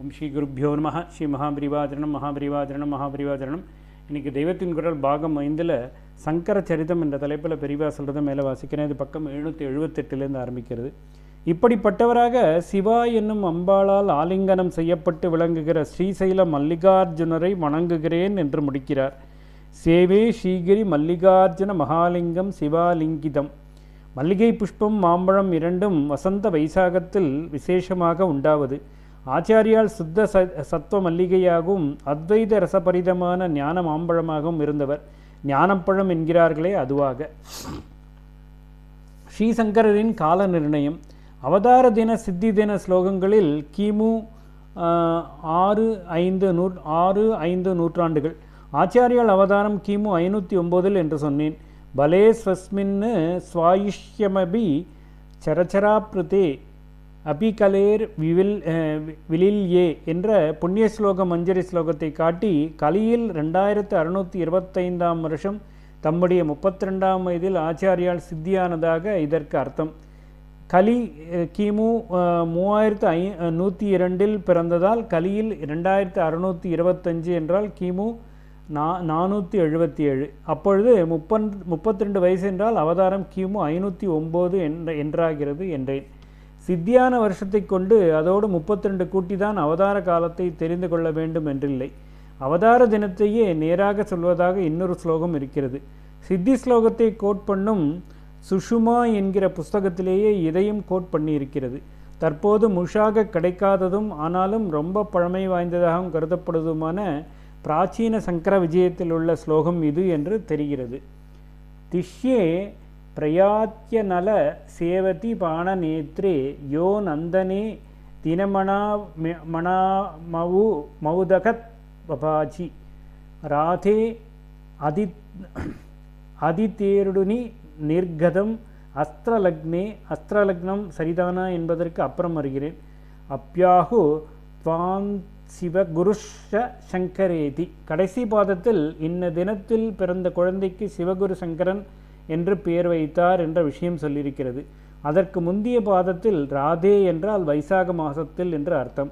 ஓம் ஸ்ரீ குருப்பியோ நம. ஸ்ரீ மகாபரிவாதரணம் மகாபரிவாதரணம் மகாபரிவாதரணம். இன்றைக்கி தெய்வத்தின் குரல் பாகம் 5 சங்கர சரிதம் என்ற தலைப்பில் பெரியவா சொல்கிறத மேலே வாசிக்கிறேன். இது பக்கம் 778 ஆரம்பிக்கிறது. இப்படிப்பட்டவராக சிவா என்னும் அம்பாளால் ஆலிங்கனம் செய்யப்பட்டு விளங்குகிற ஸ்ரீசைல மல்லிகார்ஜுனரை வணங்குகிறேன் என்று முடிக்கிறார். சேவே ஸ்ரீகிரி மல்லிகார்ஜுன மகாலிங்கம் சிவாலிங்கிதம். மல்லிகை புஷ்பம் மாம்பழம் இரண்டும் வசந்த வைசாகத்தில் விசேஷமாக உண்டாவது. ஆச்சாரியால் சுத்த சத்துவ மல்லிகையாகவும் அத்வைத ரசபரிதமான ஞான மாம்பழமாகவும் இருந்தவர். ஞானப்பழம் என்கிறார்களே அதுவாக. ஸ்ரீசங்கரின் கால நிர்ணயம். அவதார தின சித்தி தின ஸ்லோகங்களில் கிமு 6-5 நூற்றாண்டுகள். ஆச்சாரியால் அவதாரம் கிமு 509 என்று சொன்னேன். பலே ஸ்வஸ்மின் ஸ்வாயுஷ்யமபி சரச்சராப்ருதே அபிகலேர் விலில்யே என்ற புண்ணிய ஸ்லோக மஞ்சரி ஸ்லோகத்தை காட்டி கலியில் 2625 வருஷம் தம்முடைய 32ஆம் வயதில் ஆச்சாரியால் சித்தியானதாக இதற்கு அர்த்தம். கலி கிமு 3102 பிறந்ததால் கலியில் 2625 என்றால் கிமு 477. அப்பொழுது 32 வயசு என்றால் அவதாரம் கிமு 509 என்றாகிறது என்றேன். சித்தியான வருஷத்தை கொண்டு அதோடு 32 கூட்டிதான் அவதார காலத்தை தெரிந்து கொள்ள வேண்டும் என்றில்லை. அவதார தினத்தையே நேராக சொல்வதாக இன்னொரு ஸ்லோகம் இருக்கிறது. சித்தி ஸ்லோகத்தை கோட் பண்ணும் சுஷுமா என்கிற புஸ்தகத்திலேயே இதையும் கோட் பண்ணி இருக்கிறது. தற்போது முழுசாக கிடைக்காததும் ஆனாலும் ரொம்ப பழமை வாய்ந்ததாகவும் கருதப்படுவதுமான பிராச்சீன சங்கர விஜயத்தில் உள்ள ஸ்லோகம் இது என்று தெரிகிறது. திஷ்யே பிரயாத்திய நல சேவதி பாண நேத்ரே யோ நந்தனே தினமணா மவுதகத் பபாச்சி ராதே அதிதேருடுனி நிர்கதம் அஸ்திரலக்னே. அஸ்திரலக்னம் சரிதானா என்பதற்கு அப்புறம் வருகிறேன். அப்யாகு துவான் சிவகுருஷ சங்கரேதி. கடைசி பாதத்தில் இன்ன தினத்தில் பிறந்த குழந்தைக்கு சிவகுரு சங்கரன் என்று பெயர் வைத்தார் என்ற விஷயம் சொல்லியிருக்கிறது. அதற்கு முந்திய பாதத்தில் ராதே என்றால் வைசாக மாசத்தில் என்று அர்த்தம்.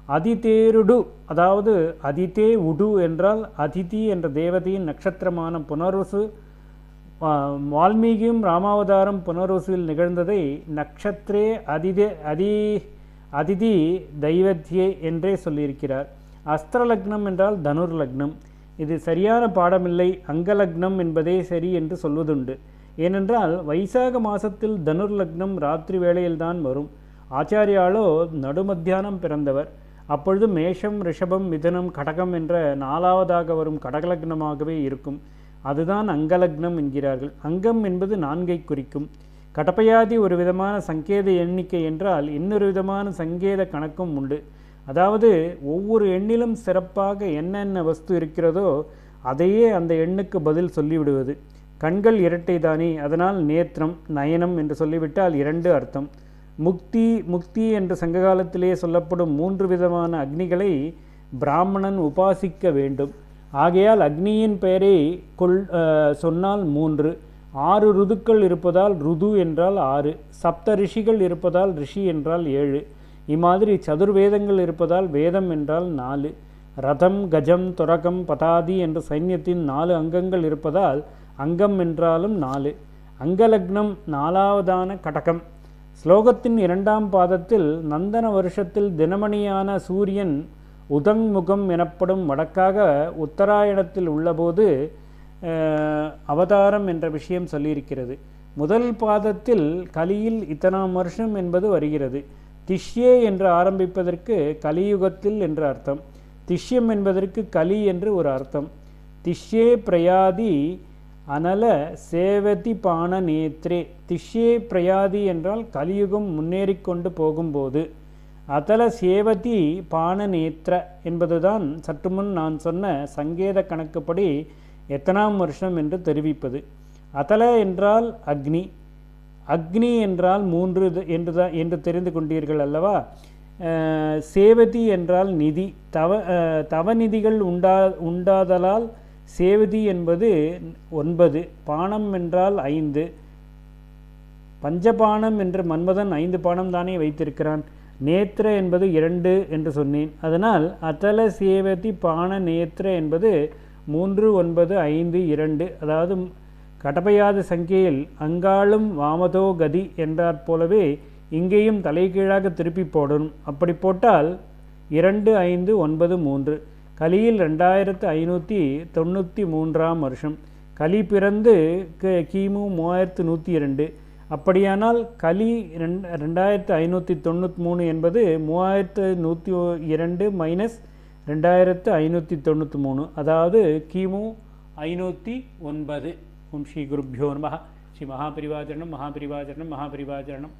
அதிதேருடு அதாவது அதிதே உடு என்றால் அதிதி என்ற தேவதையின் நட்சத்திரமான புனர்வசு. வால்மீகியும் ராமாவதாரம் புனர்வசுவில் நிகழ்ந்ததை நக்ஷத்ரே அதிதி தெய்வத்யே என்றே சொல்லியிருக்கிறார். அஸ்திரலக்னம் என்றால் தனுர் லக்னம். இது சரியான பாடமில்லை. அங்கலக்னம் என்பதே சரி என்று சொல்வதுண்டு. ஏனென்றால் வைசாக மாசத்தில் தனுர் லக்னம் ராத்திரி வேளையில்தான் வரும். ஆச்சாரியாலோ நடுமத்தியானம் பிறந்தவர். அப்பொழுது மேஷம் ரிஷபம் மிதுனம் கடகம் என்ற 4வதாக வரும் கடகலக்னமாகவே இருக்கும். அதுதான் அங்கலக்னம் என்கிறார்கள். அங்கம் என்பது 4ஐ குறிக்கும். கடப்பயாதி ஒரு விதமான சங்கேத எண்ணிக்கை என்றால் இன்னொரு விதமான சங்கேத கணக்கும் உண்டு. அதாவது ஒவ்வொரு எண்ணிலும் சிறப்பாக என்னென்ன வஸ்து இருக்கிறதோ அதையே அந்த எண்ணுக்கு பதில் சொல்லிவிடுவது. கண்கள் இரட்டை தானே, அதனால் நேத்திரம் நயனம் என்று சொல்லிவிட்டால் 2 அர்த்தம். முக்தி என்று சங்ககாலத்திலே சொல்லப்படும் 3 விதமான அக்னிகளை பிராமணன் உபாசிக்க வேண்டும். ஆகையால் அக்னியின் பெயரை சொன்னால் 3. 6 ருதுக்கள் இருப்பதால் ருது என்றால் 6. சப்த ரிஷிகள் இருப்பதால் ரிஷி என்றால் 7. இம்மாதிரி சதுர்வேதங்கள் இருப்பதால் வேதம் என்றால் 4. ரதம் கஜம் துரகம் பதாதி என்ற சைன்யத்தின் 4 அங்கங்கள் இருப்பதால் அங்கம் என்றாலும் 4. அங்கலக்னம் 4வதான கடகம். ஸ்லோகத்தின் 2ஆம் பாதத்தில் நந்தன வருஷத்தில் தினமணியான சூரியன் உதங்முகம் எனப்படும் வடக்காக உத்தராயணத்தில் உள்ளபோது அவதாரம் என்ற விஷயம் சொல்லியிருக்கிறது. முதல் பாதத்தில் கலியில் இத்தனாம் வருஷம் என்பது வருகிறது. திஷ்யே என்று ஆரம்பிப்பதற்கு கலியுகத்தில் என்று அர்த்தம். திஷ்யம் என்பதற்கு கலி என்று ஒரு அர்த்தம். திஷ்யே பிரயாதி அனல சேவதி பாண நேத்ரே. திஷ்யே பிரயாதி என்றால் கலியுகம் முன்னேறிக்கொண்டு போகும்போது. அதல சேவதி பாண நேத்ர என்பதுதான் சற்று முன் நான் சொன்ன சங்கேத கணக்குப்படி எத்தனாம் வருஷம் என்று தெரிவிப்பது. அதல என்றால் அக்னி. அக்னி என்றால் 3 என்று தெரிந்து கொண்டீர்கள் அல்லவா. சேவதி என்றால் நிதி. தவநிதிகள் உண்டாதலால் சேவதி என்பது 9. பானம் என்றால் 5. பஞ்சபானம் என்று மன்மதன் 5 பானம் தானே வைத்திருக்கிறான். நேத்திர என்பது 2 என்று சொன்னேன். அதனால் அதல சேவதி பான நேத்திர என்பது 3 9 5 2. அதாவது கடப்பையாத சங்கையில் அங்காளும் வாமதோ கதி என்றாற் போலவே இங்கேயும் தலைகீழாக திருப்பி போடணும். அப்படி போட்டால் 2 5 9 3. கலியில் 2593ஆம் வருஷம். கலி பிறந்து கிமு 3102. அப்படியானால் கலி 2593 என்பது 3102 மைனஸ் 2593, அதாவது கிமு 509. ஓம் ஸ்ரீ குருப்யோ நமः. ஸ்ரீ மகாபரிவாஜரணம் மகாபரிவாஜரணம் மகாபரிவாஜரணம்.